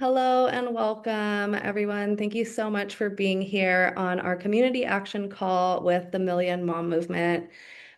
Hello and welcome, everyone. Thank you so much for being here on our community action call with the Million Mom Movement.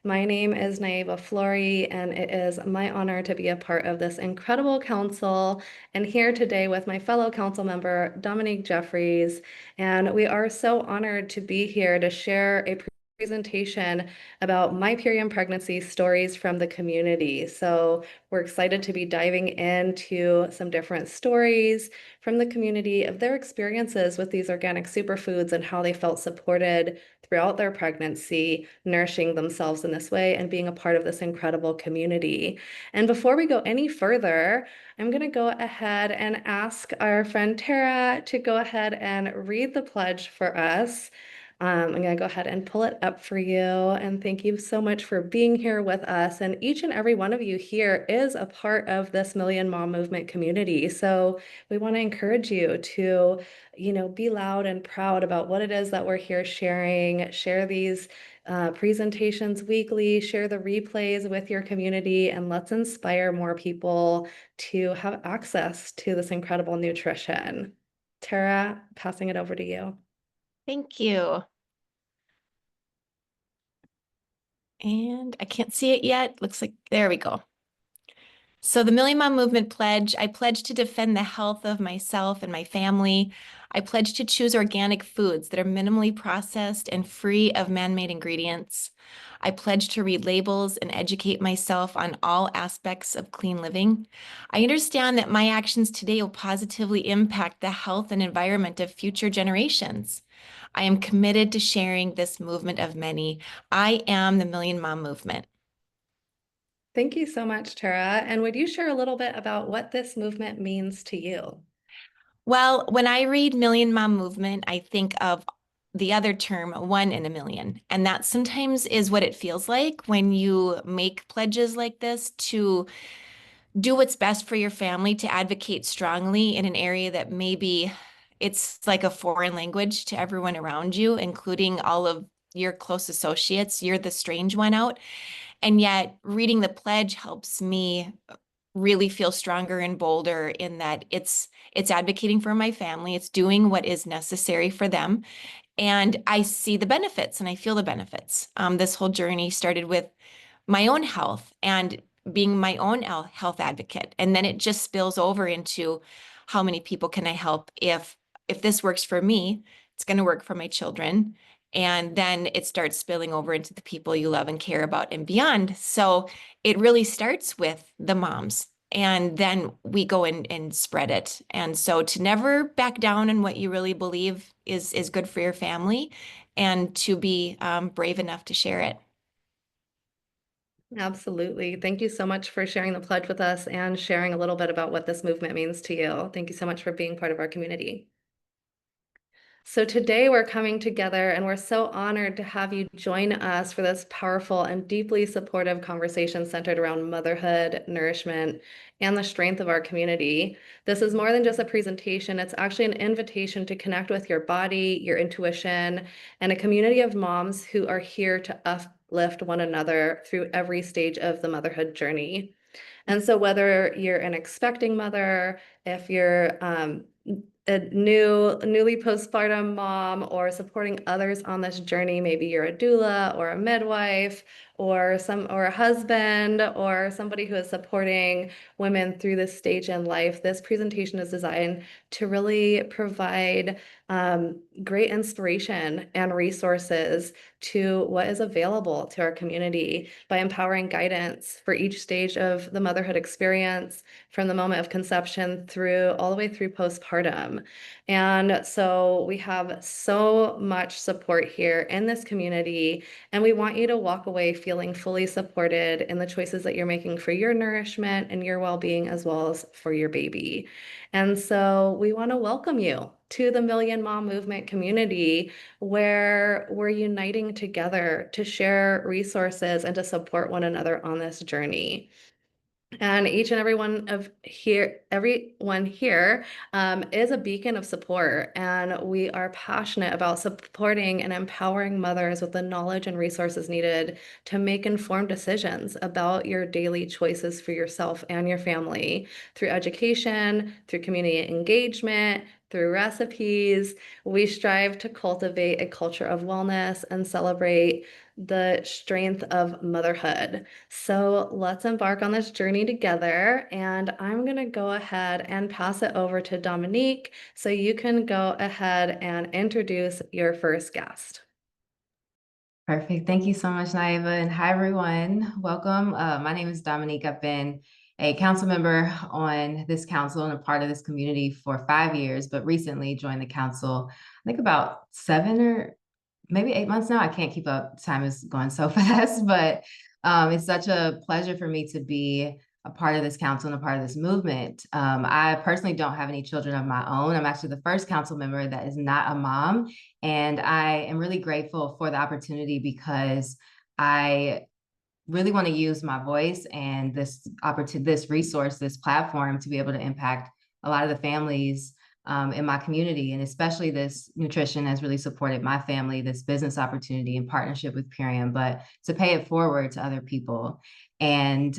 My name is Naiva Flory, and it is my honor to be a part of this incredible council and here today with my fellow council member, Dominique Jeffries. And we are so honored to be here to share a presentation about my Purium pregnancy stories from the community. So we're excited to be diving into some different stories from the community of their experiences with these organic superfoods and how they felt supported throughout their pregnancy, nourishing themselves in this way and being a part of this incredible community. And before we go any further, I'm going to go ahead and ask our friend Tara to go ahead and read the pledge for us. I'm going to go ahead and pull it up for you. And thank you so much for being here with us. And each and every one of you here is a part of this Million Mom Movement community. So we want to encourage you to, be loud and proud about what it is that we're here sharing. Share these presentations weekly, share the replays with your community, and let's inspire more people to have access to this incredible nutrition. Tara, passing it over to you. Thank you. And I can't see it yet. Looks like, there we go. So the Million Mom Movement pledge, I pledge to defend the health of myself and my family. I pledge to choose organic foods that are minimally processed and free of man-made ingredients. I pledge to read labels and educate myself on all aspects of clean living. I understand that my actions today will positively impact the health and environment of future generations. I am committed to sharing this movement of many. I am the Million Mom Movement. Thank you so much, Tara. And would you share a little bit about what this movement means to you? Well, when I read Million Mom Movement, I think of the other term, 1 in a million. And that sometimes is what it feels like when you make pledges like this to do what's best for your family, to advocate strongly in an area that maybe it's like a foreign language to everyone around you, including all of your close associates. You're the strange one out. And yet reading the pledge helps me really feel stronger and bolder in that it's advocating for my family, it's doing what is necessary for them. And I see the benefits and I feel the benefits. This whole journey started with my own health and being my own health advocate. And then it just spills over into how many people can I help? If this works for me, it's going to work for my children. And then it starts spilling over into the people you love and care about and beyond. So it really starts with the moms. And then we go and spread it. And so to never back down on what you really believe is good for your family and to be brave enough to share it. Absolutely. Thank you so much for sharing the pledge with us and sharing a little bit about what this movement means to you. Thank you so much for being part of our community. So today we're coming together and we're so honored to have you join us for this powerful and deeply supportive conversation centered around motherhood, nourishment, and the strength of our community. This is more than just a presentation. It's actually an invitation to connect with your body, your intuition, and a community of moms who are here to uplift one another through every stage of the motherhood journey. And so whether you're an expecting mother, if you're a newly postpartum mom or supporting others on this journey, maybe you're a doula or a midwife or a husband or somebody who is supporting women through this stage in life, this presentation is designed to really provide great inspiration and resources to what is available to our community by empowering guidance for each stage of the motherhood experience from the moment of conception through all the way through postpartum. And so we have so much support here in this community, and we want you to walk away feeling fully supported in the choices that you're making for your nourishment and your well-being as well as for your baby. And so we want to welcome you to the Million Mom Movement community where we're uniting together to share resources and to support one another on this journey. And each and everyone here is a beacon of support, and we are passionate about supporting and empowering mothers with the knowledge and resources needed to make informed decisions about your daily choices for yourself and your family through education, through community engagement, through recipes. We strive to cultivate a culture of wellness and celebrate the strength of motherhood. So let's embark on this journey together. And I'm going to go ahead and pass it over to Dominique so you can go ahead and introduce your first guest. Perfect. Thank you so much, Naiva. And hi, everyone. Welcome. My name is Dominique. I've been a council member on this council and a part of this community for 5 years, but recently joined the council, I think about 7 or maybe 8 months now. I can't keep up. Time is going so fast, but it's such a pleasure for me to be a part of this council and a part of this movement. I personally don't have any children of my own. I'm actually the first council member that is not a mom. And I am really grateful for the opportunity because I really want to use my voice and this opportunity, this resource, this platform to be able to impact a lot of the families in my community. And especially this nutrition has really supported my family, this business opportunity in partnership with Purium, but to pay it forward to other people. And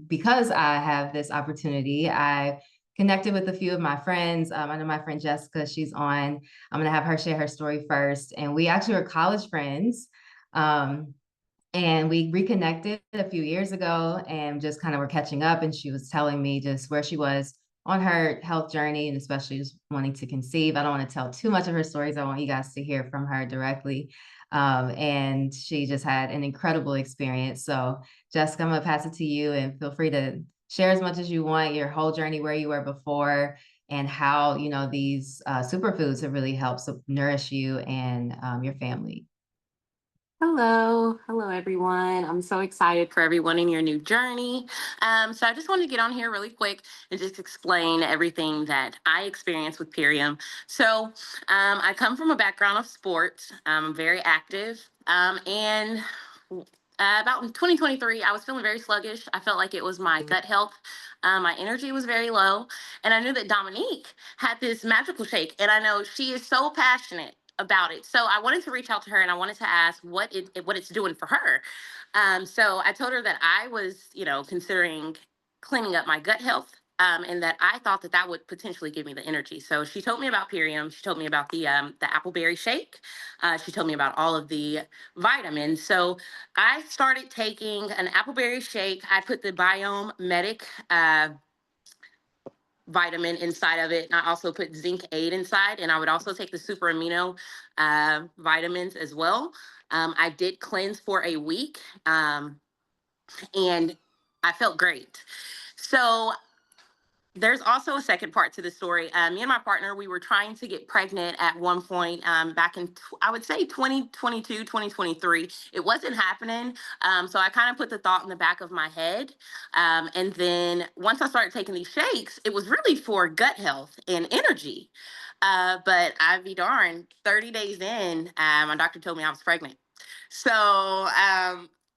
because I have this opportunity, I connected with a few of my friends. I know my friend Jessica, she's on. I'm going to have her share her story first. And we actually were college friends. And we reconnected a few years ago and just kind of were catching up. And she was telling me just where she was on her health journey and especially just wanting to conceive. I don't want to tell too much of her stories. I want you guys to hear from her directly. And she just had an incredible experience. So, Jessica, I'm going to pass it to you and feel free to share as much as you want, your whole journey, where you were before, and how, these superfoods have really helped nourish you and your family. Hello, everyone. I'm so excited for everyone in your new journey. So I just wanted to get on here really quick and just explain everything that I experienced with Purium. So I come from a background of sports. I'm very active, and about in 2023, I was feeling very sluggish. I felt like it was my gut health. My energy was very low, and I knew that Dominique had this magical shake, and I know she is so passionate about it. So I wanted to reach out to her and I wanted to ask what it's doing for her. So I told her that I was, considering cleaning up my gut health. And that I thought that that would potentially give me the energy. So she told me about Purium. She told me about the appleberry shake. She told me about all of the vitamins. So I started taking an appleberry shake. I put the Biome Medic vitamin inside of it. And I also put zinc aid inside, and I would also take the super amino vitamins as well. I did cleanse for a week, and I felt great. So there's also a second part to the story. Me and my partner, we were trying to get pregnant at one point back in, I would say 2022, 2023. It wasn't happening. So I kind of put the thought in the back of my head. And then once I started taking these shakes, it was really for gut health and energy. But I'd be darned, 30 days in, my doctor told me I was pregnant. So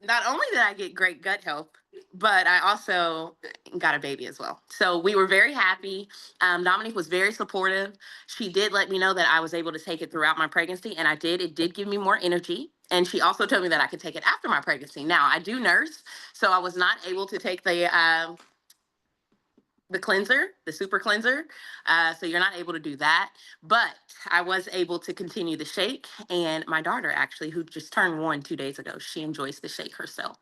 not only did I get great gut health, but I also got a baby as well. So we were very happy. Dominique was very supportive. She did let me know that I was able to take it throughout my pregnancy, and I did. It did give me more energy. And she also told me that I could take it after my pregnancy. Now, I do nurse, so I was not able to take the cleanser, the super cleanser. So you're not able to do that. But I was able to continue the shake. And my daughter, actually, who just turned 1 2 days ago, she enjoys the shake herself.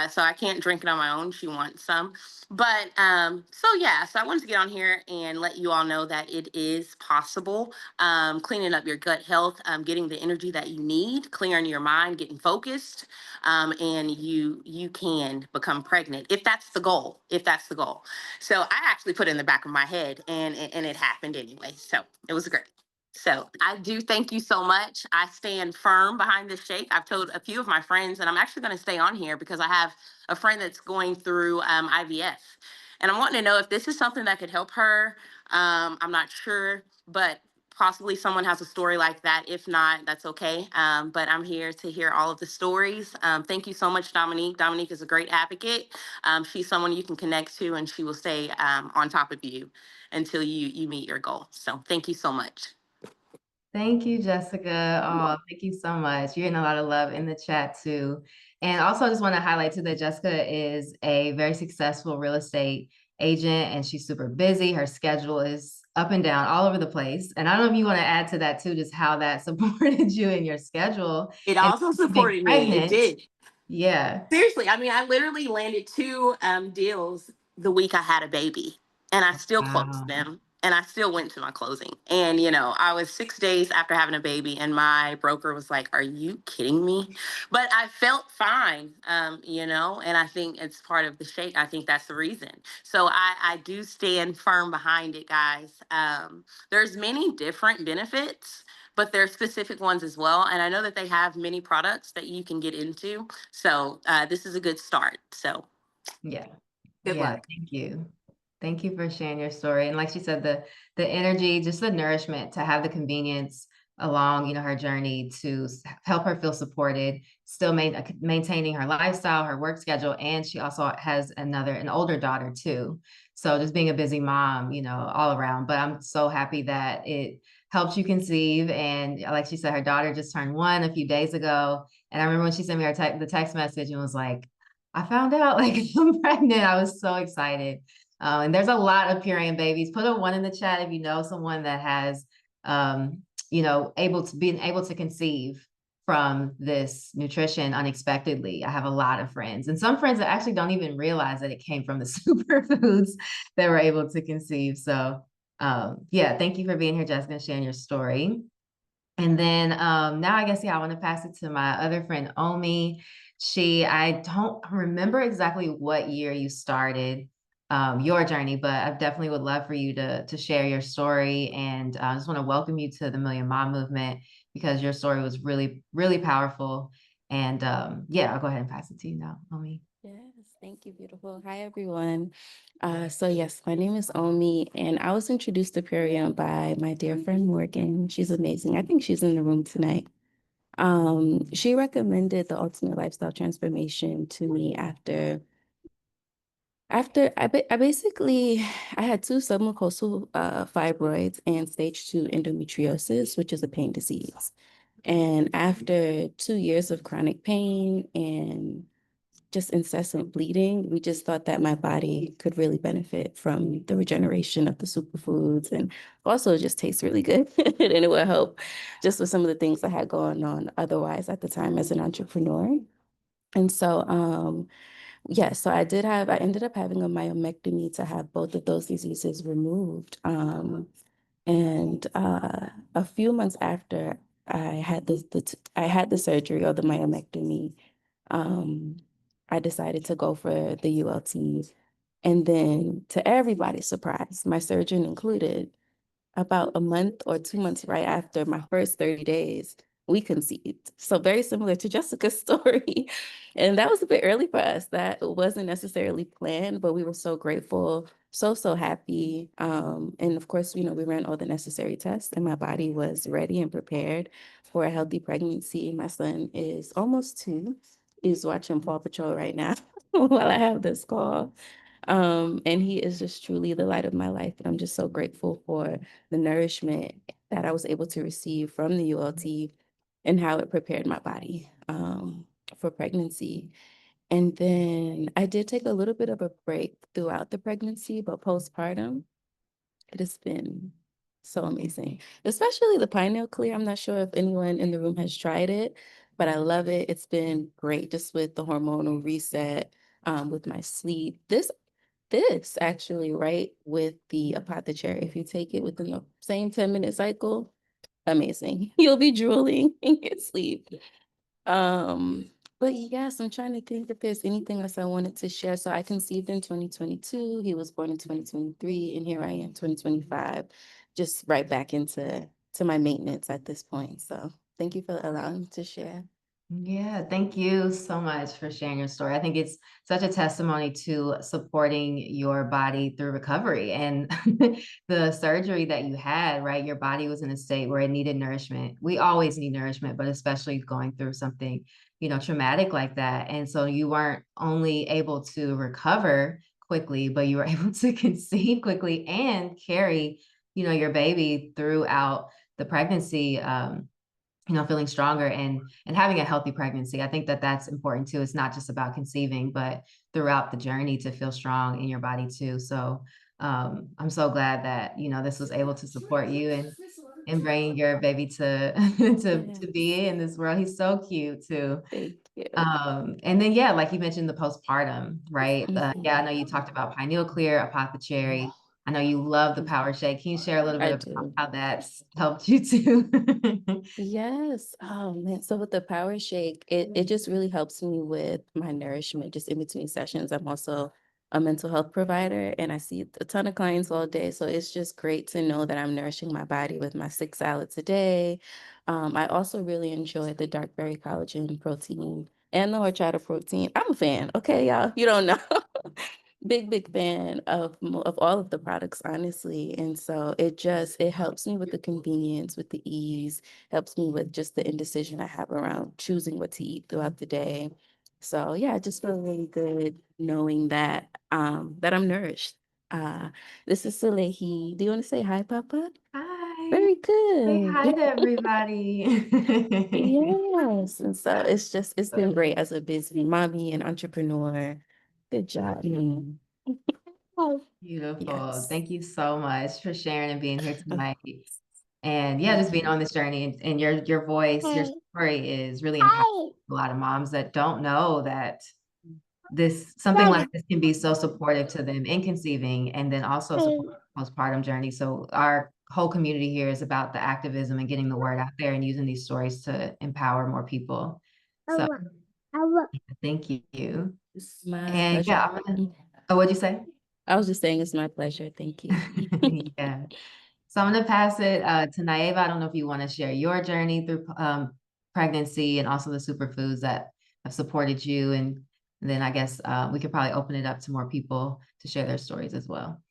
So I can't drink it on my own. She wants some. But so yeah, so I wanted to get on here and let you all know that it is possible. Cleaning up your gut health, getting the energy that you need, clearing your mind, getting focused, and you can become pregnant if that's the goal. If that's the goal. So I actually put it in the back of my head, and it happened anyway. So it was great. So I do thank you so much. I stand firm behind this shake. I've told a few of my friends, and I'm actually going to stay on here because I have a friend that's going through IVF, and I'm wanting to know if this is something that could help her. I'm not sure, but possibly someone has a story like that. If not, that's okay. But I'm here to hear all of the stories. Thank you so much, Dominique. Dominique is a great advocate. She's someone you can connect to, and she will stay on top of you until you meet your goal. So thank you so much. Thank you, Jessica. Oh, thank you so much. You're getting a lot of love in the chat too. And also, I just want to highlight too that Jessica is a very successful real estate agent and she's super busy. Her schedule is up and down all over the place. And I don't know if you want to add to that too, just how that supported you in your schedule. It And also being supported me. It pregnant. did. Yeah. Seriously, I mean, I literally landed two deals the week I had a baby, and I still closed Wow. them, and I still went to my closing. And I was 6 days after having a baby, and my broker was like, "Are you kidding me?" But I felt fine, and I think it's part of the shake. I think that's the reason. So I do stand firm behind it, guys. There's many different benefits, but there's specific ones as well. And I know that they have many products that you can get into. So this is a good start. So Yeah. good Yeah. luck. Thank you. Thank you for sharing your story. And like she said, the energy, just the nourishment to have the convenience along, her journey to help her feel supported, still maintaining her lifestyle, her work schedule. And she also has an older daughter too. So just being a busy mom, all around. But I'm so happy that it helped you conceive. And like she said, her daughter just turned 1 a few days ago. And I remember when she sent me the text message and was like, I found out like I'm pregnant. I was so excited. And there's a lot of Purium babies. Put a 1 in the chat if you know someone that has, able to conceive from this nutrition unexpectedly. I have a lot of friends and some friends that actually don't even realize that it came from the superfoods that were able to conceive. So yeah, thank you for being here, Jessica, and sharing your story. And then now I guess, I want to pass it to my other friend, Omi. I don't remember exactly what year you started your journey, but I definitely would love for you to share your story. And I just want to welcome you to the Million Mom Movement because your story was really, really powerful. And yeah, I'll go ahead and pass it to you now, Omi. Yes, thank you, beautiful. Hi, everyone. So yes, my name is Omi, and I was introduced to Purium by my dear friend Morgan. She's amazing. I think she's in the room tonight. She recommended the Ultimate Lifestyle Transformation to me after I basically I had 2 submucosal fibroids and stage 2 endometriosis, which is a pain disease. And after 2 years of chronic pain and just incessant bleeding, we just thought that my body could really benefit from the regeneration of the superfoods, and also it just tastes really good and it would help just with some of the things I had going on otherwise at the time as an entrepreneur. And so so I ended up having a myomectomy to have both of those diseases removed. And a few months after I had I had the surgery or the myomectomy, um, I decided to go for the ULT. And then, to everybody's surprise, my surgeon included, about a month or 2 months right after my first 30 days, we conceived. So very similar to Jessica's story. And that was a bit early for us. That wasn't necessarily planned, but we were so grateful, so happy. And of course, we ran all the necessary tests and my body was ready and prepared for a healthy pregnancy. My son is almost 2. He's watching Paw Patrol right now while I have this call. And he is just truly the light of my life. And I'm just so grateful for the nourishment that I was able to receive from the ULT and how it prepared my body for pregnancy. And then I did take a little bit of a break throughout the pregnancy, but postpartum, it has been so amazing, especially the pineal clear. I'm not sure if anyone in the room has tried it, but I love it. It's been great just with the hormonal reset, with my sleep. This actually, right, with the apothecary, if you take it within the same 10-minute cycle, amazing. You'll be drooling in your sleep. But yes, I'm trying to think if there's anything else I wanted to share. So I conceived in 2022. He was born in 2023, and here I am, 2025, just right back into my maintenance at this point. So thank you for allowing me to share. Yeah, thank you so much for sharing your story. I think it's such a testimony to supporting your body through recovery and the surgery that you had, right? Your body was in a state where it needed nourishment. We always need nourishment, but especially going through something, traumatic like that. And so you weren't only able to recover quickly, but you were able to conceive quickly and carry, your baby throughout the pregnancy. Feeling stronger and having a healthy pregnancy. I think that that's important too. It's not just about conceiving, but throughout the journey to feel strong in your body too. So I'm so glad that this was able to support you and bringing your baby to to be in this world. He's so cute too. Thank you. And then yeah, like you mentioned, the postpartum, right? Yeah, I know you Mhm. talked about pineal clear, apothecary. I know you love the power shake. Can you share a little I bit about do. how that's helped you too? Yes. Oh man. So with the power shake, it just really helps me with my nourishment just in between sessions. I'm also a mental health provider and I see a ton of clients all day. So it's just great to know that I'm nourishing my body with my 6 salads a day. I also really enjoy the dark berry collagen protein and the horchata protein. I'm a fan. Okay, y'all. You don't know. Big fan of all of the products, honestly. And so it helps me with the convenience, with the ease, helps me with just the indecision I have around choosing what to eat throughout the day. So yeah, I just feel really good knowing that I'm nourished. This is Salehi. Do you want to say hi, Papa? Hi. Very Say good. hi to everybody. Yes. And so it's been great as a busy mommy and entrepreneur. Good job. Oh, Beautiful. yes. Thank you so much for sharing and being here tonight. And yeah, just being on this journey and your voice, your story is really empowering a lot of moms that don't know that something like this can be so supportive to them in conceiving and then also support the postpartum journey. So our whole community here is about the activism and getting the word out there and using these stories to empower more people. So thank you. It's my And pleasure. yeah, oh, what'd you say? I was just saying it's my pleasure. Thank you. Yeah. So I'm going to pass it to Naeva. I don't know if you want to share your journey through pregnancy and also the superfoods that have supported you. And then I guess we could probably open it up to more people to share their stories as well.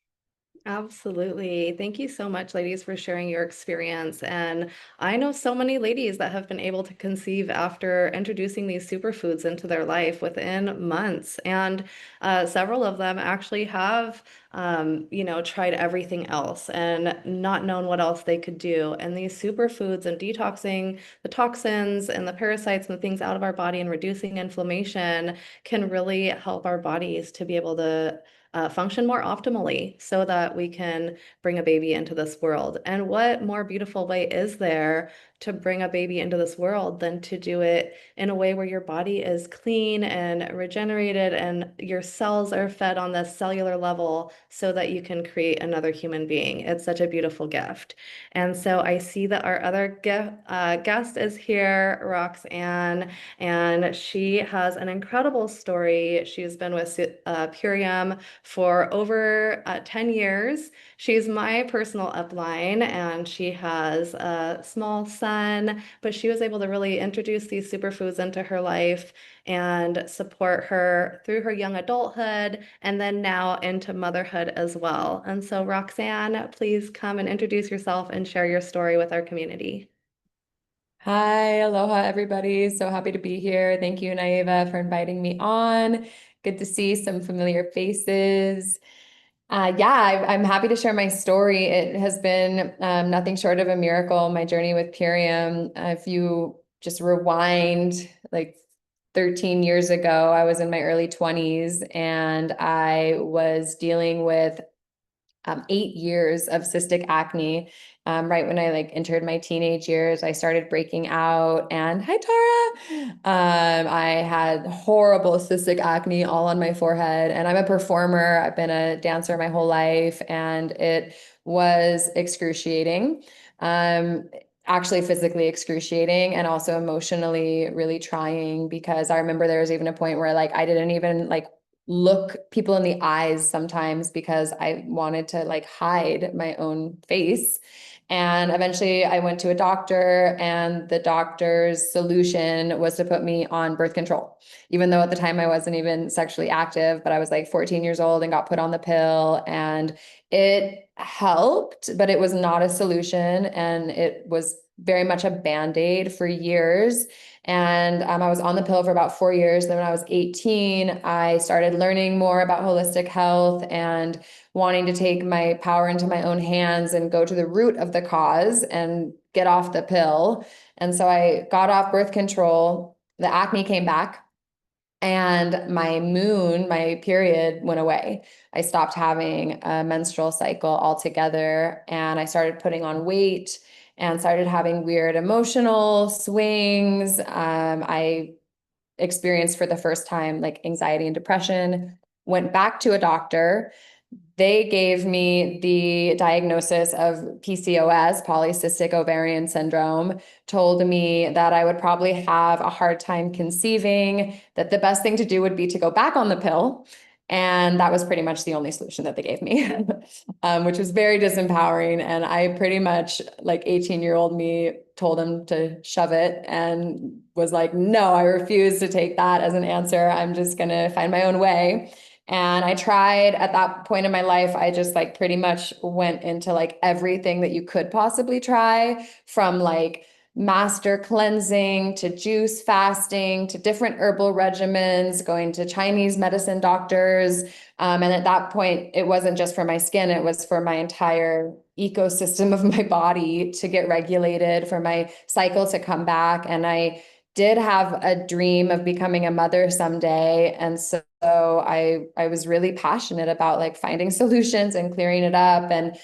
Absolutely. Thank you so much, ladies, for sharing your experience. And I know so many ladies that have been able to conceive after introducing these superfoods into their life within months. And several of them actually have, tried everything else and not known what else they could do. And these superfoods and detoxing the toxins and the parasites and the things out of our body and reducing inflammation can really help our bodies to be able to function more optimally so that we can bring a baby into this world. And what more beautiful way is there to bring a baby into this world than to do it in a way where your body is clean and regenerated and your cells are fed on this cellular level so that you can create another human being. It's such a beautiful gift. And so I see that our other guest is here, Roxanne, and she has an incredible story. She's been with Purium for over 10 years. She's my personal upline and she has a small son, but she was able to really introduce these superfoods into her life and support her through her young adulthood and then now into motherhood as well. And so, Roxanne, please come and introduce yourself and share your story with our community. Hi, aloha, everybody. So happy to be here. Thank you, Naeva, for inviting me on. Good to see some familiar faces. I'm happy to share my story. It has been nothing short of a miracle, my journey with Purium. If you just rewind like 13 years ago, I was in my early 20s and I was dealing with 8 years of cystic acne. Right when I entered my teenage years, I started breaking out and hi, Tara. I had horrible cystic acne all on my forehead and I'm a performer. I've been a dancer my whole life and it was excruciating. Actually physically excruciating and also emotionally really trying because I remember there was even a point where I didn't even look people in the eyes sometimes because I wanted to like hide my own face. And eventually I went to a doctor, and the doctor's solution was to put me on birth control, even though at the time I wasn't even sexually active, but I was like 14 years old and got put on the pill, and it helped, but it was not a solution. And it was very much a Band-Aid for years. And I was on the pill for about 4 years. Then when I was 18, I started learning more about holistic health and wanting to take my power into my own hands and go to the root of the cause and get off the pill. And so I got off birth control. The acne came back, and my period went away. I stopped having a menstrual cycle altogether, and I started putting on weight and started having weird emotional swings. I experienced for the first time like anxiety and depression, went back to a doctor. They gave me the diagnosis of PCOS, polycystic ovarian syndrome, told me that I would probably have a hard time conceiving, that the best thing to do would be to go back on the pill. And that was pretty much the only solution that they gave me, which was very disempowering. And I pretty much, like 18-year-old me, told him to shove it and was like, no, I refuse to take that as an answer. I'm just going to find my own way. And I tried at that point in my life, I just like pretty much went into like everything that you could possibly try, from like master cleansing to juice fasting to different herbal regimens, going to Chinese medicine doctors. And at that point, it wasn't just for my skin, it was for my entire ecosystem of my body to get regulated, for my cycle to come back. And I did have a dream of becoming a mother someday. And so I was really passionate about like finding solutions and clearing it up. And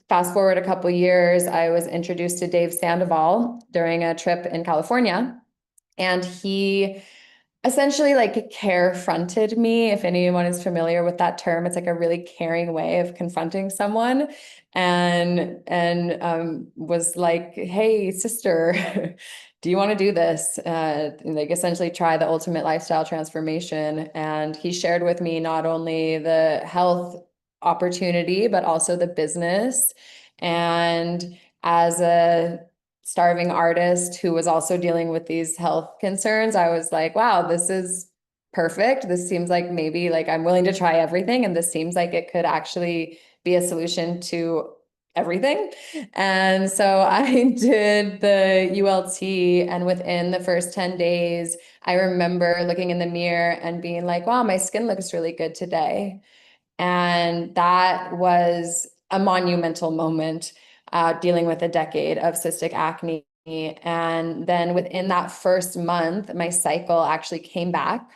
fast forward a couple years, I was introduced to Dave Sandoval during a trip in California. And he essentially like care fronted me. If anyone is familiar with that term, it's like a really caring way of confronting someone. And was like, hey, sister, do you want to do this? And like essentially try the ultimate lifestyle transformation. And he shared with me not only the health opportunity, but also the business. And as a starving artist who was also dealing with these health concerns, I was like, wow, this is perfect. This seems like maybe like I'm willing to try everything. And this seems like it could actually be a solution to everything. And so I did the ULT, and within the first 10 days, I remember looking in the mirror and being like, wow, my skin looks really good today. And that was a monumental moment, dealing with a decade of cystic acne. And then within that first month, my cycle actually came back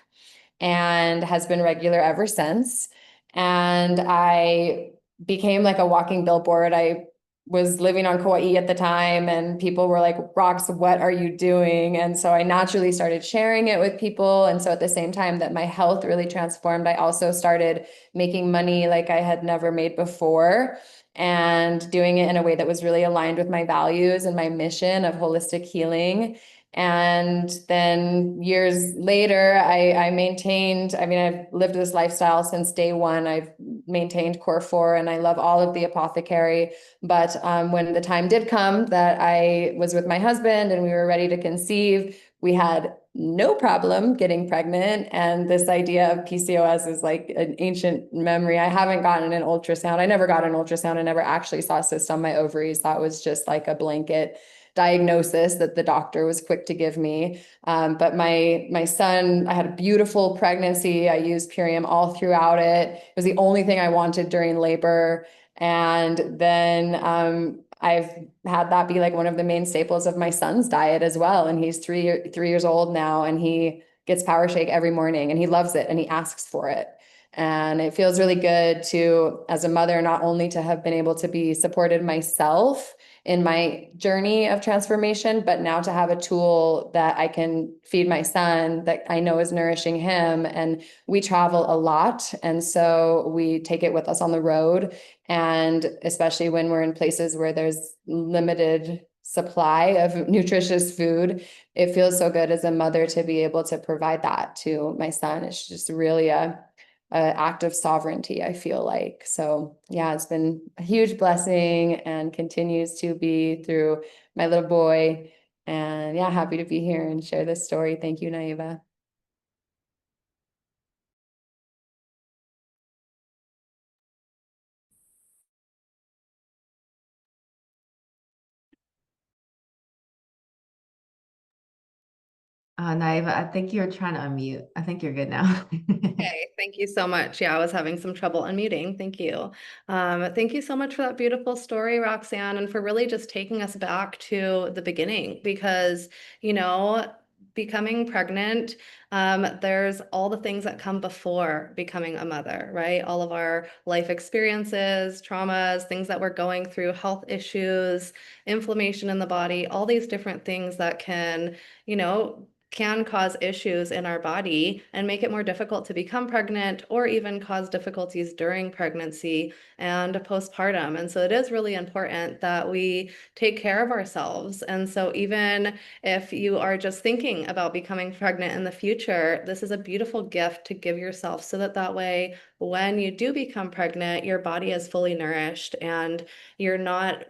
and has been regular ever since. And I became like a walking billboard. I was living on Kauai at the time, and people were like, Rox, what are you doing? And so I naturally started sharing it with people. And so at the same time that my health really transformed, I also started making money like I had never made before, and doing it in a way that was really aligned with my values and my mission of holistic healing. And then years later, I maintained, I mean, I've lived this lifestyle since day one. I've maintained core 4, and I love all of the apothecary. But when the time did come that I was with my husband and we were ready to conceive, we had no problem getting pregnant. And this idea of PCOS is like an ancient memory. I haven't gotten an ultrasound. I never got an ultrasound. I never actually saw cysts on my ovaries. That was just like a blanket diagnosis that the doctor was quick to give me. But my son, I had a beautiful pregnancy. I used Purium all throughout it. It was the only thing I wanted during labor. And then I've had that be like one of the main staples of my son's diet as well. And he's 3 years old now, and he gets Power Shake every morning, and he loves it, and he asks for it. And it feels really good to, as a mother, not only to have been able to be supported myself in my journey of transformation, but now to have a tool that I can feed my son that I know is nourishing him. And we travel a lot, and so we take it with us on the road. And especially when we're in places where there's limited supply of nutritious food. It feels so good as a mother to be able to provide that to my son. It's just really a act of sovereignty, I feel like. So yeah, it's been a huge blessing and continues to be through my little boy. And yeah, happy to be here and share this story. Thank you, Naiva. Naiva, I think you're trying to unmute. I think you're good now. Okay, thank you so much. Yeah, I was having some trouble unmuting. Thank you. Thank you so much for that beautiful story, Roxanne, and for really just taking us back to the beginning because, you know, becoming pregnant, there's all the things that come before becoming a mother, right? All of our life experiences, traumas, things that we're going through, health issues, inflammation in the body, all these different things that can cause issues in our body and make it more difficult to become pregnant or even cause difficulties during pregnancy and postpartum. And so it is really important that we take care of ourselves. And so even if you are just thinking about becoming pregnant in the future, this is a beautiful gift to give yourself so that that way, when you do become pregnant, your body is fully nourished and you're not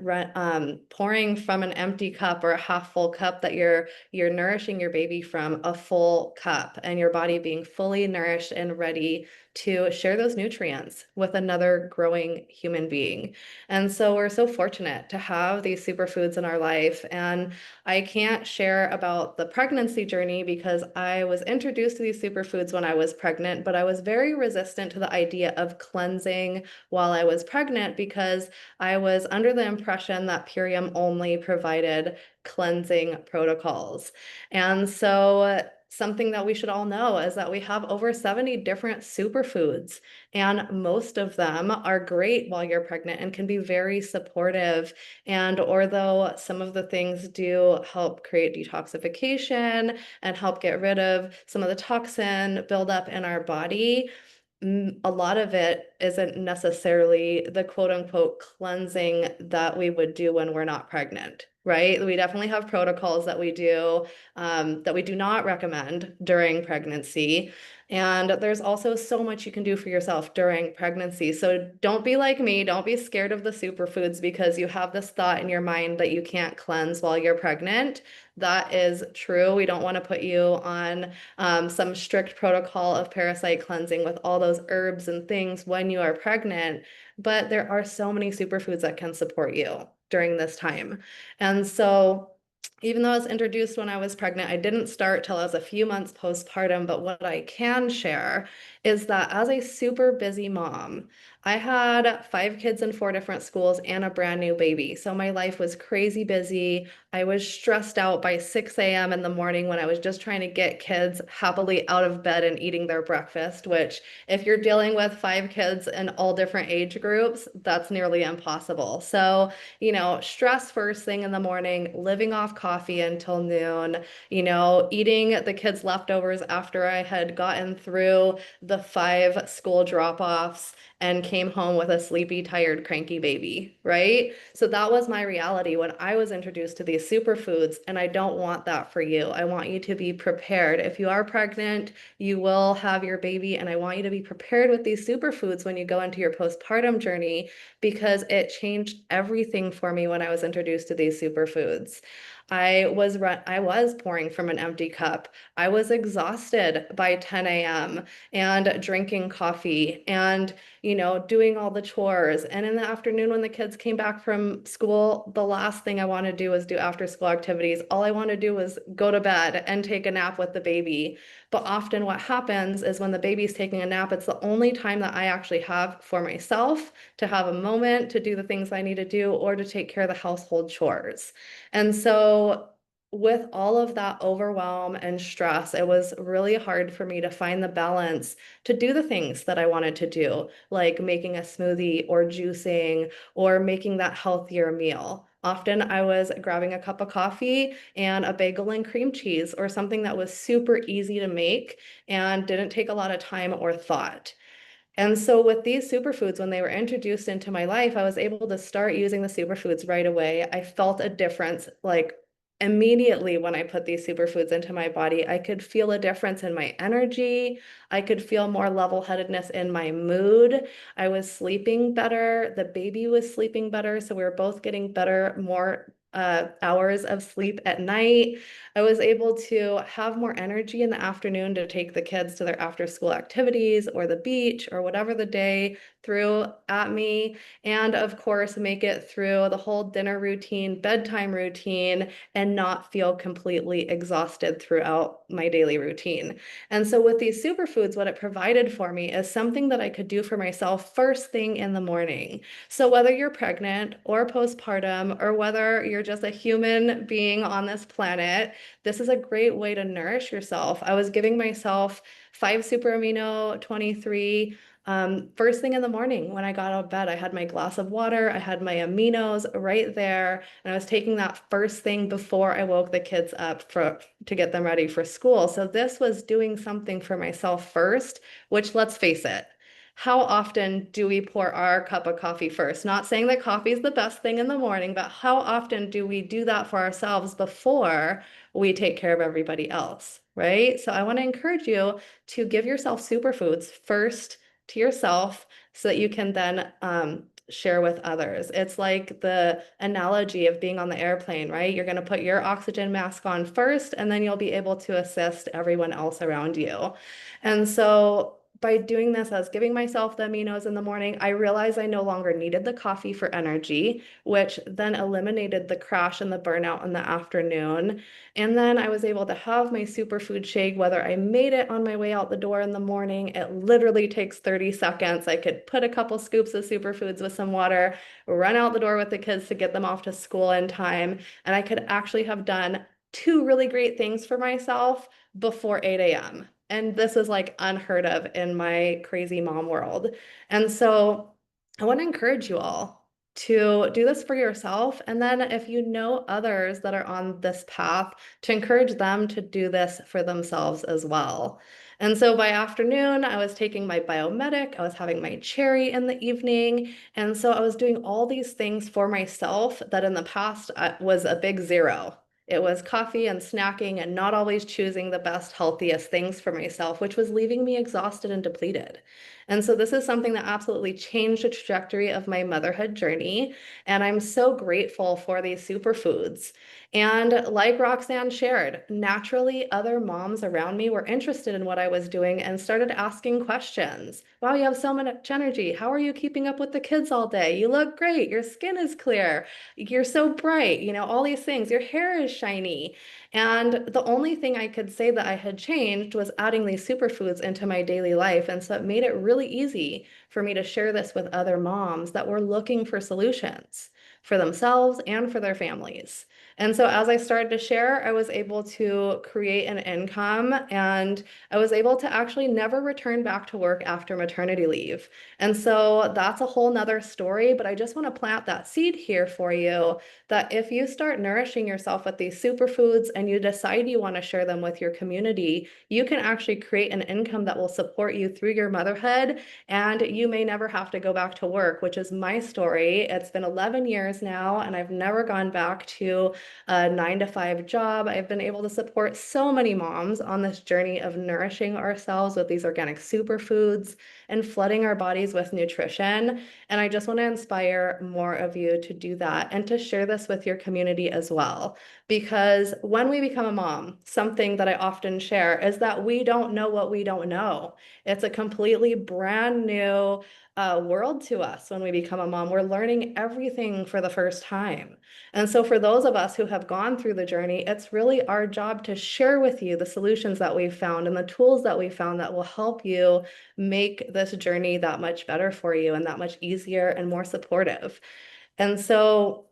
pouring from an empty cup or a half full cup, that you're nourishing your baby from a full cup and your body being fully nourished and ready to share those nutrients with another growing human being. And so we're so fortunate to have these superfoods in our life. And I can't share about the pregnancy journey because I was introduced to these superfoods when I was pregnant, but I was very resistant to the idea of cleansing while I was pregnant because I was under the impression that Purium only provided cleansing protocols. And so something that we should all know is that we have over 70 different superfoods, and most of them are great while you're pregnant and can be very supportive. And although some of the things do help create detoxification and help get rid of some of the toxin buildup in our body, a lot of it isn't necessarily the quote unquote cleansing that we would do when we're not pregnant, right? We definitely have protocols that we do that we do not recommend during pregnancy. And there's also so much you can do for yourself during pregnancy. So don't be like me. Don't be scared of the superfoods because you have this thought in your mind that you can't cleanse while you're pregnant. That is true. We don't want to put you on some strict protocol of parasite cleansing with all those herbs and things when you are pregnant, but there are so many superfoods that can support you during this time. And so even though I was introduced when I was pregnant, I didn't start till I was a few months postpartum. But what I can share is that as a super busy mom, I had 5 kids in 4 different schools and a brand new baby. So my life was crazy busy. I was stressed out by 6 a.m. in the morning when I was just trying to get kids happily out of bed and eating their breakfast, which if you're dealing with 5 kids in all different age groups, that's nearly impossible. So, stress first thing in the morning, living off coffee until noon, eating the kids' leftovers after I had gotten through the 5 school drop-offs and came home with a sleepy, tired, cranky baby, right? So that was my reality when I was introduced to these superfoods, and I don't want that for you. I want you to be prepared. If you are pregnant, you will have your baby, and I want you to be prepared with these superfoods when you go into your postpartum journey because it changed everything for me when I was introduced to these superfoods. I was pouring from an empty cup. I was exhausted by 10 a.m. and drinking coffee and, doing all the chores. And in the afternoon when the kids came back from school, the last thing I want to do was do after school activities. All I want to do was go to bed and take a nap with the baby. But often what happens is when the baby's taking a nap, it's the only time that I actually have for myself to have a moment to do the things I need to do or to take care of the household chores. And so with all of that overwhelm and stress, it was really hard for me to find the balance to do the things that I wanted to do, like making a smoothie or juicing or making that healthier meal. Often I was grabbing a cup of coffee and a bagel and cream cheese or something that was super easy to make and didn't take a lot of time or thought. And so with these superfoods, when they were introduced into my life, I was able to start using the superfoods right away. I felt a difference like immediately when I put these superfoods into my body. I could feel a difference in my energy. I could feel more level-headedness in my mood. I was sleeping better. The baby was sleeping better. So we were both getting better, more hours of sleep at night. I was able to have more energy in the afternoon to take the kids to their after school activities or the beach or whatever the day threw at me. And of course, make it through the whole dinner routine, bedtime routine, and not feel completely exhausted throughout my daily routine. And so with these superfoods, what it provided for me is something that I could do for myself first thing in the morning. So whether you're pregnant or postpartum, or whether you're just a human being on this planet, this is a great way to nourish yourself. I was giving myself 5 super amino 23 first thing in the morning when I got out of bed. I had my glass of water, I had my aminos right there, and I was taking that first thing before I woke the kids up to get them ready for school. So this was doing something for myself first, which, let's face it, how often do we pour our cup of coffee first? Not saying that coffee is the best thing in the morning, but how often do we do that for ourselves before we take care of everybody else, right? So I want to encourage you to give yourself superfoods first to yourself so that you can then share with others. It's like the analogy of being on the airplane, right? You're going to put your oxygen mask on first, and then you'll be able to assist everyone else around you. And so by doing this, I was giving myself the aminos in the morning. I realized I no longer needed the coffee for energy, which then eliminated the crash and the burnout in the afternoon. And then I was able to have my superfood shake, whether I made it on my way out the door in the morning. It literally takes 30 seconds. I could put a couple scoops of superfoods with some water, run out the door with the kids to get them off to school in time. And I could actually have done 2 really great things for myself before 8 a.m. And this is like unheard of in my crazy mom world. And so I want to encourage you all to do this for yourself. And then if you know others that are on this path, to encourage them to do this for themselves as well. And so by afternoon, I was taking my biomedic, I was having my cherry in the evening. And so I was doing all these things for myself that in the past was a big zero. It was coffee and snacking and not always choosing the best, healthiest things for myself, which was leaving me exhausted and depleted. And so this is something that absolutely changed the trajectory of my motherhood journey. And I'm so grateful for these superfoods. And like Roxanne shared, naturally, other moms around me were interested in what I was doing and started asking questions. Wow, you have so much energy. How are you keeping up with the kids all day? You look great. Your skin is clear. You're so bright. You know, all these things. Your hair is shiny. And the only thing I could say that I had changed was adding these superfoods into my daily life. And so it made it really easy for me to share this with other moms that were looking for solutions for themselves and for their families. And so as I started to share, I was able to create an income, and I was able to actually never return back to work after maternity leave. And so that's a whole nother story, but I just want to plant that seed here for you that if you start nourishing yourself with these superfoods and you decide you want to share them with your community, you can actually create an income that will support you through your motherhood, and you may never have to go back to work, which is my story. It's been 11 years now, and I've never gone back to a 9-to-5 job. I've been able to support so many moms on this journey of nourishing ourselves with these organic superfoods and flooding our bodies with nutrition. And I just want to inspire more of you to do that and to share this with your community as well. Because when we become a mom, something that I often share is that we don't know what we don't know. It's a completely brand new world to us when we become a mom. We're learning everything for the first time. And so for those of us who have gone through the journey, it's really our job to share with you the solutions that we've found and the tools that we found that will help you make this journey that much better for you and that much easier and more supportive. And so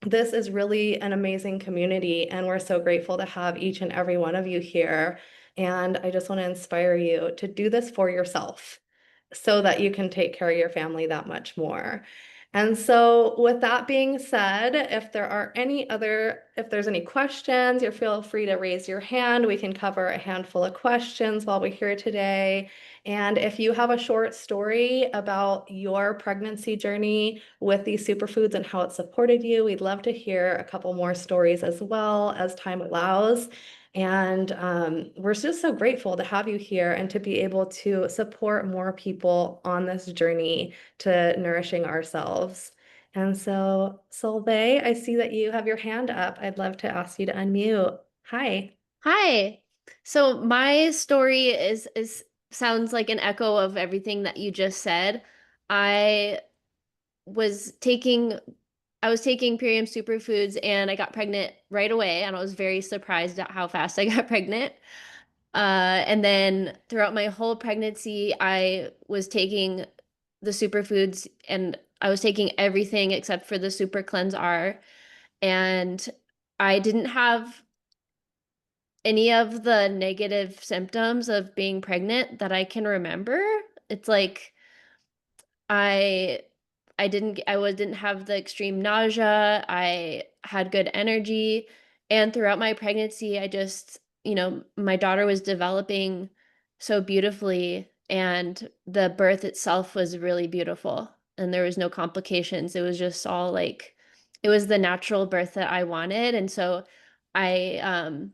this is really an amazing community, and we're so grateful to have each and every one of you here. And I just want to inspire you to do this for yourself so that you can take care of your family that much more. And so with that being said, if there's any questions, you feel free to raise your hand. We can cover a handful of questions while we're here today. And if you have a short story about your pregnancy journey with these superfoods and how it supported you, we'd love to hear a couple more stories as well as time allows. And we're just so grateful to have you here and to be able to support more people on this journey to nourishing ourselves. And so, Solveig, I see that you have your hand up. I'd love to ask you to unmute. Hi. Hi. So my story is sounds like an echo of everything that you just said. I was taking I was taking Purium superfoods and I got pregnant right away, and I was very surprised at how fast I got pregnant. And then throughout my whole pregnancy, I was taking the superfoods and I was taking everything except for the Super Cleanse R. And I didn't have any of the negative symptoms of being pregnant that I can remember. It's like I didn't have the extreme nausea. I had good energy. And throughout my pregnancy, I just, my daughter was developing so beautifully, and the birth itself was really beautiful. And there was no complications. It was just all like it was the natural birth that I wanted. And so I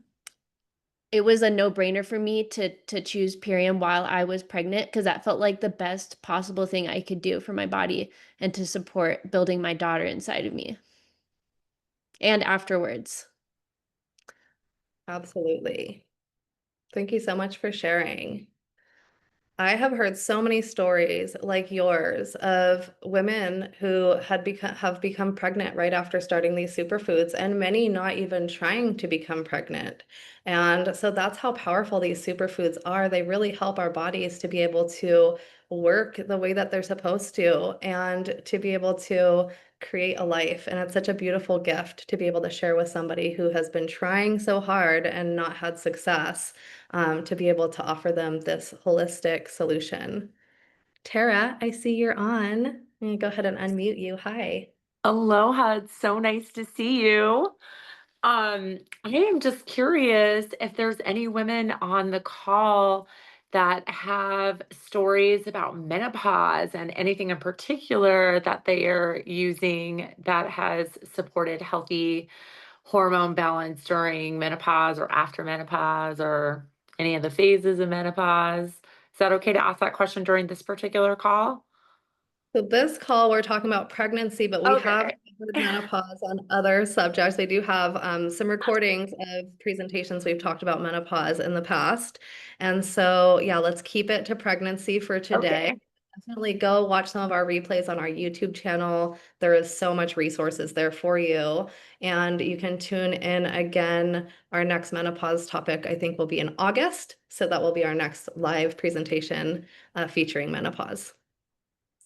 it was a no-brainer for me to choose Purium while I was pregnant, because that felt like the best possible thing I could do for my body and to support building my daughter inside of me and afterwards. Absolutely. Thank you so much for sharing. I have heard so many stories like yours of women who have become pregnant right after starting these superfoods, and many not even trying to become pregnant. And so that's how powerful these superfoods are. They really help our bodies to be able to work the way that they're supposed to and to be able to create a life. And it's such a beautiful gift to be able to share with somebody who has been trying so hard and not had success, to be able to offer them this holistic solution. Tara, I see you're on. I'm gonna go ahead and unmute you. Hi. Aloha, it's so nice to see you. I am just curious if there's any women on the call that have stories about menopause and anything in particular that they are using that has supported healthy hormone balance during menopause or after menopause or any of the phases of menopause. Is that okay to ask that question during this particular call? So this call, we're talking about pregnancy, but we have Okay. covered menopause on other subjects. We do have some recordings of presentations we've talked about menopause in the past. And so, yeah, let's keep it to pregnancy for today. Okay. Definitely go watch some of our replays on our YouTube channel. There is so much resources there for you. And you can tune in again. Our next menopause topic, I think, will be in August. So that will be our next live presentation featuring menopause.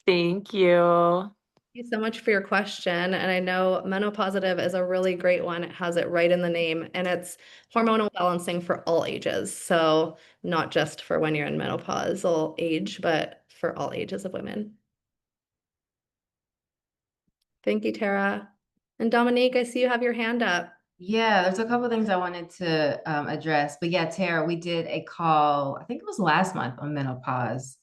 Thank you. Thank you so much for your question. And I know menopausitive is a really great one. It has it right in the name, and it's hormonal balancing for all ages. So not just for when you're in menopausal age, but for all ages of women. Thank you, Tara. And Dominique, I see you have your hand up. Yeah, there's a couple of things I wanted to address. But yeah, Tara, we did a call, I think it was last month, on menopause.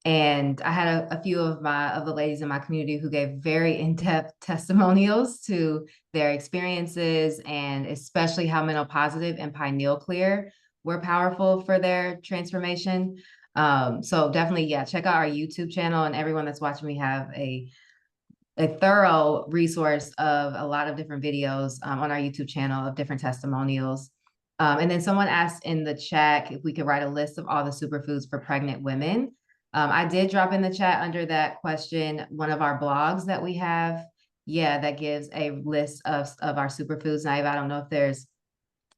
And I had a few of the ladies in my community who gave very in-depth testimonials to their experiences, and especially how menopositive and pineal clear were powerful for their transformation. So definitely, yeah, check out our YouTube channel, and everyone that's watching, we have a thorough resource of a lot of different videos on our YouTube channel of different testimonials. And then someone asked in the chat if we could write a list of all the superfoods for pregnant women. I did drop in the chat under that question one of our blogs that we have. Yeah, that gives a list of our superfoods. Naiva, I don't know if there's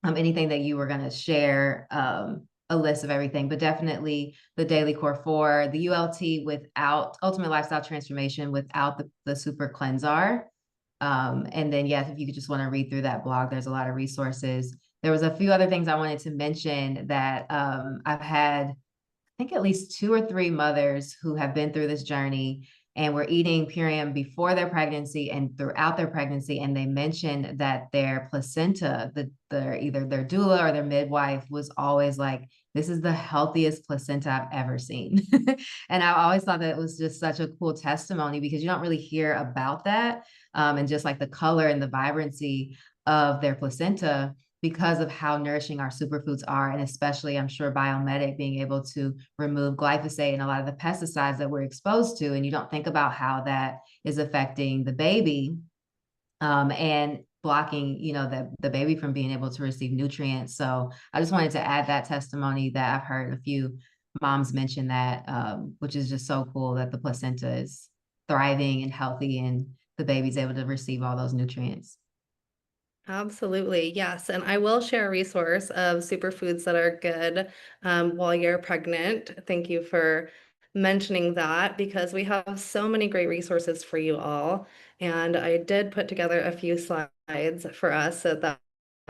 anything that you were going to share, a list of everything, but definitely the Daily Core 4, the ULT without Ultimate Lifestyle Transformation without the Super Cleanser. And then, yes, if you just want to read through that blog, there's a lot of resources. There was a few other things I wanted to mention that I've had, I think, at least 2 or 3 mothers who have been through this journey and were eating Purium before their pregnancy and throughout their pregnancy. And they mentioned that their placenta, either their doula or their midwife was always like, this is the healthiest placenta I've ever seen. And I always thought that it was just such a cool testimony, because you don't really hear about that. And just like the color and the vibrancy of their placenta, because of how nourishing our superfoods are, and especially, I'm sure, Biomedic being able to remove glyphosate and a lot of the pesticides that we're exposed to. And you don't think about how that is affecting the baby, and blocking, the baby from being able to receive nutrients. So I just wanted to add that testimony, that I've heard a few moms mention that, which is just so cool, that the placenta is thriving and healthy and the baby's able to receive all those nutrients. Absolutely, yes. And I will share a resource of superfoods that are good while you're pregnant. Thank you for mentioning that, because we have so many great resources for you all. And I did put together a few slides for us so that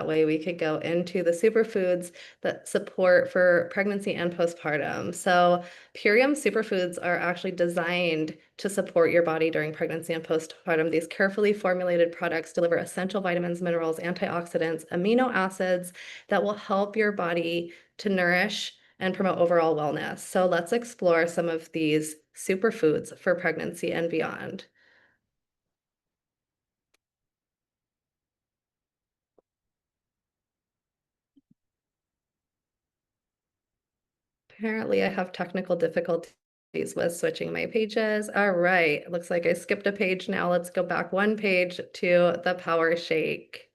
way we could go into the superfoods that support for pregnancy and postpartum. So Purium superfoods are actually designed to support your body during pregnancy and postpartum. These carefully formulated products deliver essential vitamins, minerals, antioxidants, amino acids that will help your body to nourish and promote overall wellness. So let's explore some of these superfoods for pregnancy and beyond. Apparently, I have technical difficulties with switching my pages. All right, looks like I skipped a page now. Let's go back one page to the Power Shake.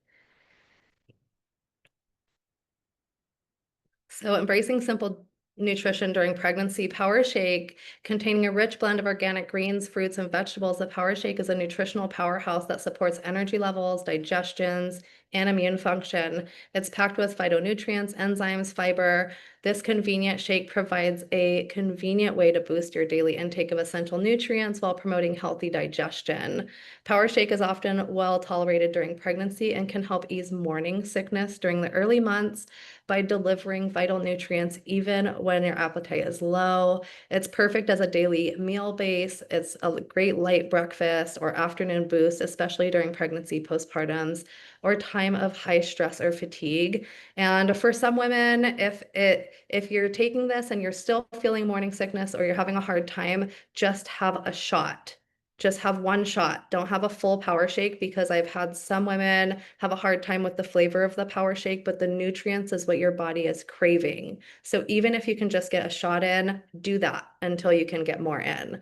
So embracing simple nutrition during pregnancy, Power Shake, containing a rich blend of organic greens, fruits, and vegetables. The Power Shake is a nutritional powerhouse that supports energy levels, digestions, and immune function. It's packed with phytonutrients, enzymes, fiber. This convenient shake provides a convenient way to boost your daily intake of essential nutrients while promoting healthy digestion. Power Shake is often well tolerated during pregnancy and can help ease morning sickness during the early months by delivering vital nutrients even when your appetite is low. It's perfect as a daily meal base. It's a great light breakfast or afternoon boost, especially during pregnancy, postpartums, or time of high stress or fatigue. And for some women, if you're taking this and you're still feeling morning sickness or you're having a hard time, just have a shot. Just have one shot. Don't have a full Power Shake, because I've had some women have a hard time with the flavor of the Power Shake, but the nutrients is what your body is craving. So even if you can just get a shot in, do that until you can get more in.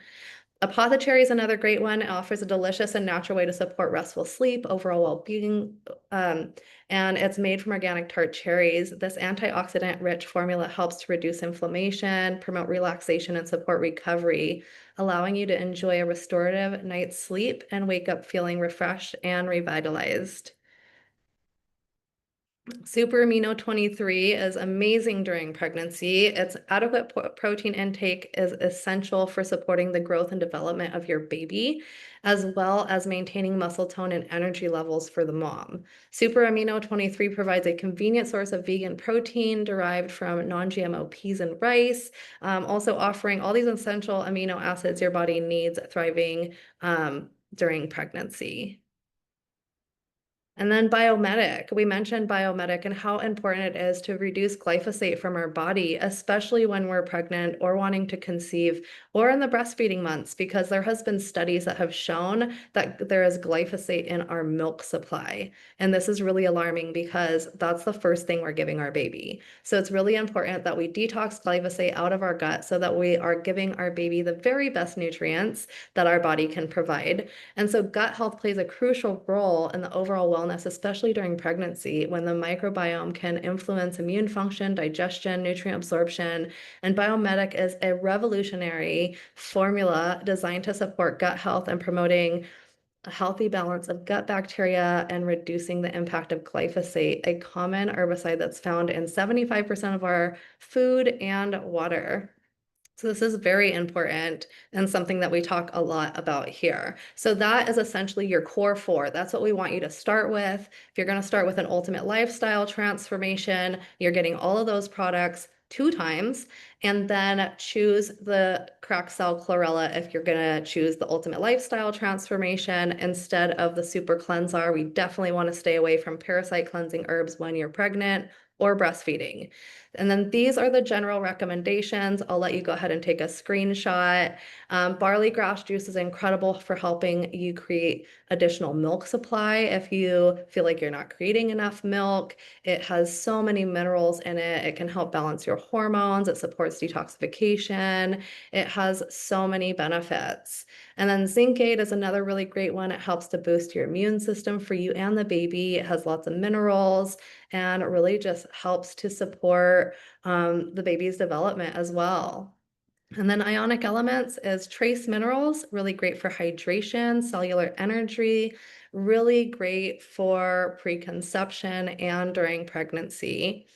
Apothecary is another great one. It offers a delicious and natural way to support restful sleep, overall well-being, and it's made from organic tart cherries. This antioxidant-rich formula helps to reduce inflammation, promote relaxation, and support recovery, allowing you to enjoy a restorative night's sleep and wake up feeling refreshed and revitalized. Super Amino 23 is amazing during pregnancy. Its adequate protein intake is essential for supporting the growth and development of your baby, as well as maintaining muscle tone and energy levels for the mom. Super Amino 23 provides a convenient source of vegan protein derived from non-GMO peas and rice, also offering all these essential amino acids your body needs thriving during pregnancy. And then Biomedic. We mentioned Biomedic and how important it is to reduce glyphosate from our body, especially when we're pregnant or wanting to conceive or in the breastfeeding months, because there has been studies that have shown that there is glyphosate in our milk supply. And this is really alarming, because that's the first thing we're giving our baby. So it's really important that we detox glyphosate out of our gut so that we are giving our baby the very best nutrients that our body can provide. And so gut health plays a crucial role in the overall wellness, especially during pregnancy, when the microbiome can influence immune function, digestion, nutrient absorption. And Biomedic is a revolutionary formula designed to support gut health and promoting a healthy balance of gut bacteria and reducing the impact of glyphosate, a common herbicide that's found in 75% of our food and water. So this is very important and something that we talk a lot about here. So that is essentially your core four. That's what we want you to start with. If you're going to start with an ultimate lifestyle transformation, you're getting all of those products 2 times, and then choose the cracked cell chlorella if you're gonna choose the ultimate lifestyle transformation instead of the super cleanser. We definitely want to stay away from parasite cleansing herbs when you're pregnant or breastfeeding. And then these are the general recommendations. I'll let you go ahead and take a screenshot. Barley grass juice is incredible for helping you create additional milk supply if you feel like you're not creating enough milk. It has so many minerals in it. It can help balance your hormones. It supports detoxification. It has so many benefits. And then Zincade is another really great one. It helps to boost your immune system for you and the baby. It has lots of minerals and it really just helps to support the baby's development as well. And then ionic elements is trace minerals, really great for hydration, cellular energy, really great for preconception and during pregnancy.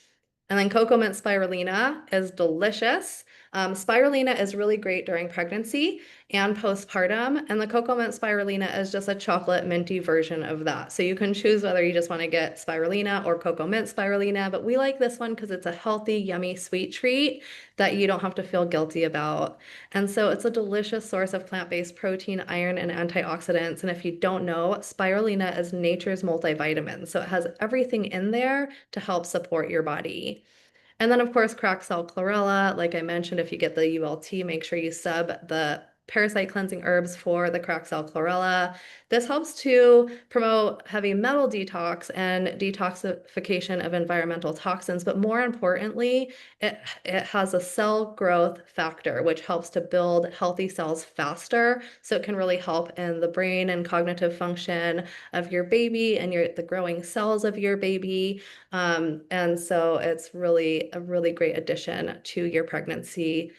And then cocoa mint spirulina is delicious. Spirulina is really great during pregnancy and postpartum. And the cocoa mint spirulina is just a chocolate minty version of that. So you can choose whether you just want to get spirulina or cocoa mint spirulina. But we like this one because it's a healthy, yummy, sweet treat that you don't have to feel guilty about. And so it's a delicious source of plant-based protein, iron, and antioxidants. And if you don't know, spirulina is nature's multivitamin. So it has everything in there to help support your body. And then, of course, cracked cell chlorella. Like I mentioned, if you get the ULT, make sure you sub the parasite cleansing herbs for the cracked cell chlorella. This helps to promote heavy metal detox and detoxification of environmental toxins, but more importantly, it has a cell growth factor, which helps to build healthy cells faster. So it can really help in the brain and cognitive function of your baby and the growing cells of your baby. And so it's really a really great addition to your pregnancy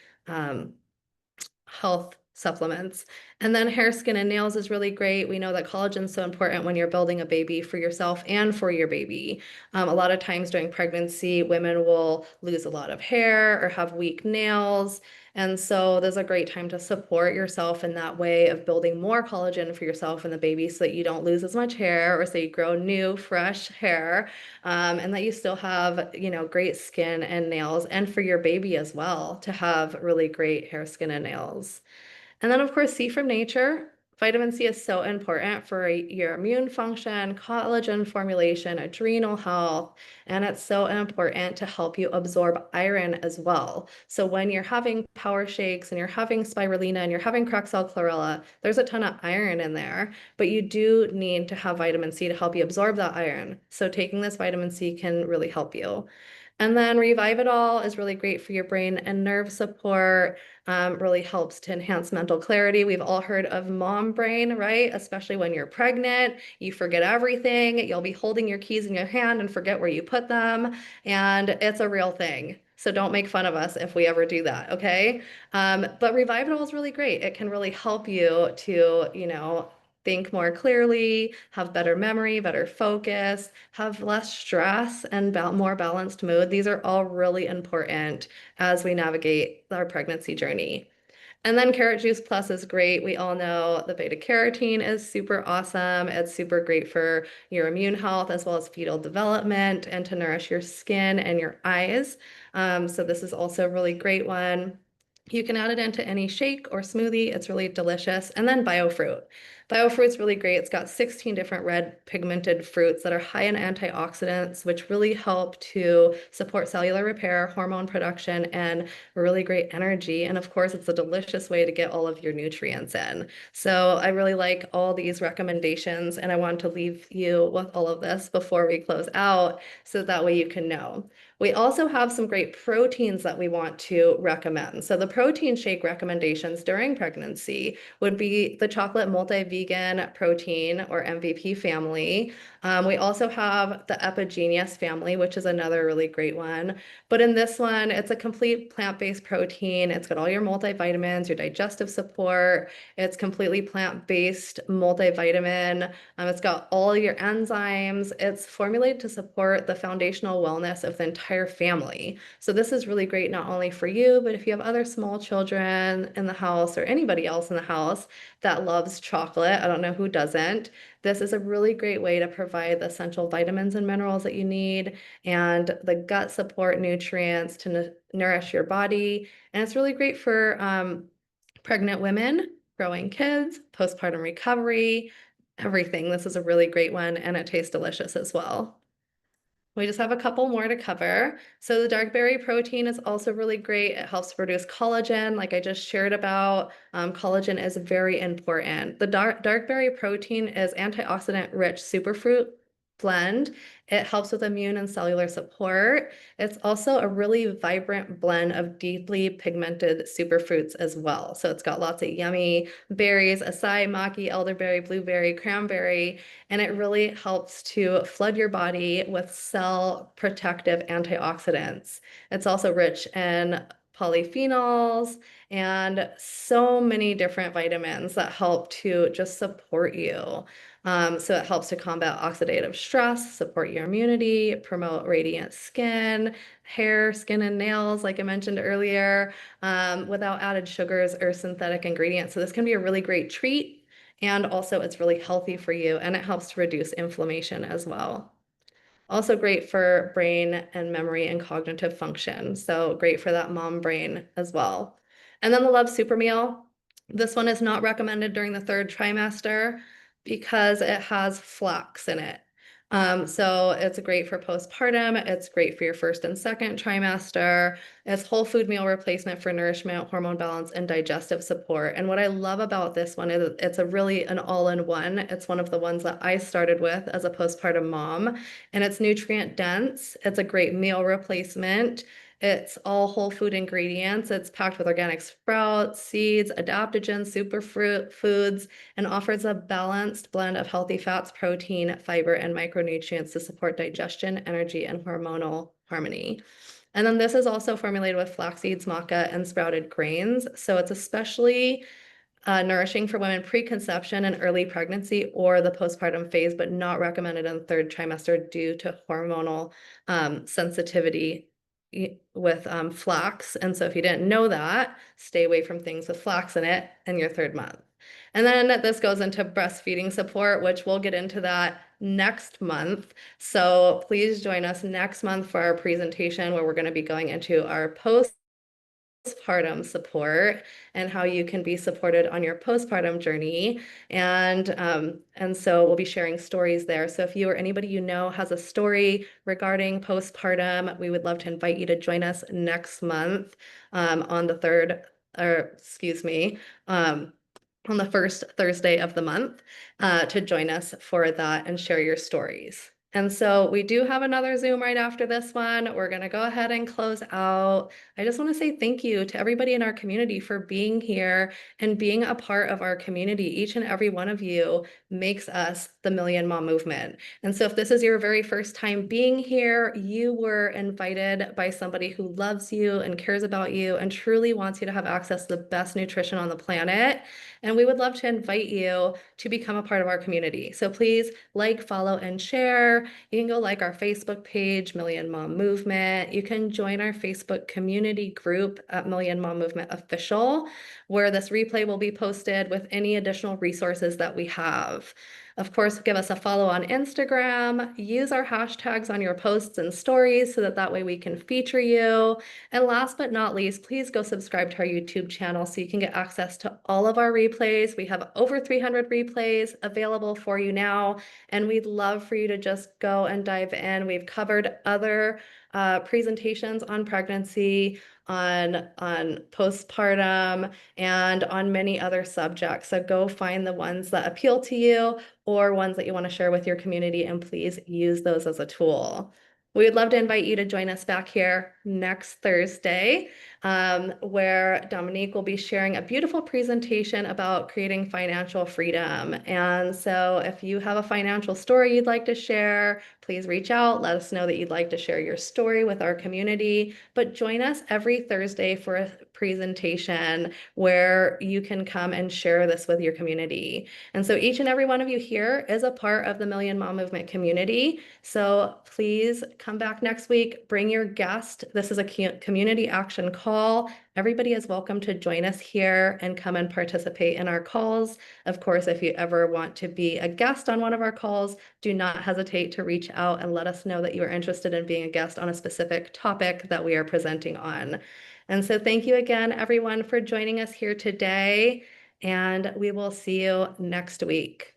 health supplements. And then hair, skin, and nails is really great. We know that collagen is so important when you're building a baby for yourself and for your baby. A lot of times during pregnancy, women will lose a lot of hair or have weak nails. And so there's a great time to support yourself in that way of building more collagen for yourself and the baby so that you don't lose as much hair or so you grow new, fresh hair, and that you still have, great skin and nails, and for your baby as well to have really great hair, skin, and nails. And then, of course, C from nature. Vitamin C is so important for your immune function, collagen formulation, adrenal health, and it's so important to help you absorb iron as well. So when you're having power shakes and you're having spirulina and you're having cracked cell chlorella, there's a ton of iron in there, but you do need to have vitamin C to help you absorb that iron. So taking this vitamin C can really help you. And then Revividol is really great for your brain and nerve support, really helps to enhance mental clarity. We've all heard of mom brain, right? Especially when you're pregnant, you forget everything. You'll be holding your keys in your hand and forget where you put them. And it's a real thing. So don't make fun of us if we ever do that, okay? But Revividol is really great. It can really help you to, think more clearly, have better memory, better focus, have less stress, and more balanced mood. These are all really important as we navigate our pregnancy journey. And then Carrot Juice Plus is great. We all know the beta carotene is super awesome. It's super great for your immune health as well as fetal development and to nourish your skin and your eyes. So this is also a really great one. You can add it into any shake or smoothie. It's really delicious. And then BioFruit. BioFruit's really great. It's got 16 different red pigmented fruits that are high in antioxidants, which really help to support cellular repair, hormone production, and really great energy. And of course, it's a delicious way to get all of your nutrients in. So I really like all these recommendations, and I want to leave you with all of this before we close out so that way you can know. We also have some great proteins that we want to recommend. So the protein shake recommendations during pregnancy would be the chocolate multi-vegan protein or MVP family. We also have the Epigenius family, which is another really great one. But in this one, it's a complete plant-based protein. It's got all your multivitamins, your digestive support. It's completely plant-based multivitamin. It's got all your enzymes. It's formulated to support the foundational wellness of the entire family. So this is really great not only for you, but if you have other small children in the house or anybody else in the house that loves chocolate, it. I don't know who doesn't. This is a really great way to provide the essential vitamins and minerals that you need and the gut support nutrients to nourish your body. And it's really great for pregnant women, growing kids, postpartum recovery, everything. This is a really great one, and it tastes delicious as well. We just have a couple more to cover. So the dark berry protein is also really great. It helps produce collagen, like I just shared about. Collagen is very important. The dark berry protein is antioxidant-rich superfruit blend. It helps with immune and cellular support. It's also a really vibrant blend of deeply pigmented superfruits as well. So it's got lots of yummy berries, acai, maki, elderberry, blueberry, cranberry, and it really helps to flood your body with cell protective antioxidants. It's also rich in polyphenols and so many different vitamins that help to just support you. So it helps to combat oxidative stress, support your immunity, promote radiant skin, hair, skin, and nails, like I mentioned earlier, without added sugars or synthetic ingredients. So this can be a really great treat. And also it's really healthy for you, and it helps to reduce inflammation as well. Also great for brain and memory and cognitive function. So great for that mom brain as well. And then the Love Super Meal. This one is not recommended during the 3rd trimester because it has flax in it. So it's great for postpartum. It's great for your 1st and 2nd trimester. It's whole food meal replacement for nourishment, hormone balance, and digestive support. And what I love about this one is it's an all-in-one. It's one of the ones that I started with as a postpartum mom, and it's nutrient dense. It's a great meal replacement. It's all whole food ingredients. It's packed with organic sprouts, seeds, adaptogens, superfoods, and offers a balanced blend of healthy fats, protein, fiber, and micronutrients to support digestion, energy, and hormonal harmony. And then this is also formulated with flax seeds, maca, and sprouted grains. So it's especially nourishing for women pre-conception and early pregnancy or the postpartum phase, but not recommended in the 3rd trimester due to hormonal sensitivity with flax. And so if you didn't know that, stay away from things with flax in it in your 3rd month. And then this goes into breastfeeding support, which we'll get into that next month. So please join us next month for our presentation where we're going to be going into our postpartum support and how you can be supported on your postpartum journey. And so we'll be sharing stories there. So if you or anybody you know has a story regarding postpartum, we would love to invite you to join us next month on the 3rd, or excuse me, on the 1st Thursday of the month to join us for that and share your stories. And so we do have another Zoom right after this one. We're going to go ahead and close out. I just want to say thank you to everybody in our community for being here and being a part of our community. Each and every one of you makes us the Million Mom Movement. And so if this is your very first time being here, you were invited by somebody who loves you and cares about you and truly wants you to have access to the best nutrition on the planet. And we would love to invite you to become a part of our community. So please like, follow, and share. You can go like our Facebook page, Million Mom Movement. You can join our Facebook community group at Million Mom Movement Official, where this replay will be posted with any additional resources that we have. Of course, give us a follow on Instagram. Use our hashtags on your posts and stories so that way we can feature you. And last but not least, please go subscribe to our YouTube channel so you can get access to all of our replays. We have over 300 replays available for you now, and we'd love for you to just go and dive in. We've covered other presentations on pregnancy, on postpartum, and on many other subjects. So go find the ones that appeal to you or ones that you want to share with your community, and please use those as a tool. We would love to invite you to join us back here next Thursday, where Dominique will be sharing a beautiful presentation about creating financial freedom. And so if you have a financial story you'd like to share, please reach out. Let us know that you'd like to share your story with our community. But join us every Thursday for a presentation where you can come and share this with your community. And so each and every one of you here is a part of the Million Mom Movement community. So please come back next week, bring your guest. This is a community action call. Everybody is welcome to join us here and come and participate in our calls. Of course, if you ever want to be a guest on one of our calls, do not hesitate to reach out and let us know that you are interested in being a guest on a specific topic that we are presenting on. And so thank you again, everyone, for joining us here today, and we will see you next week.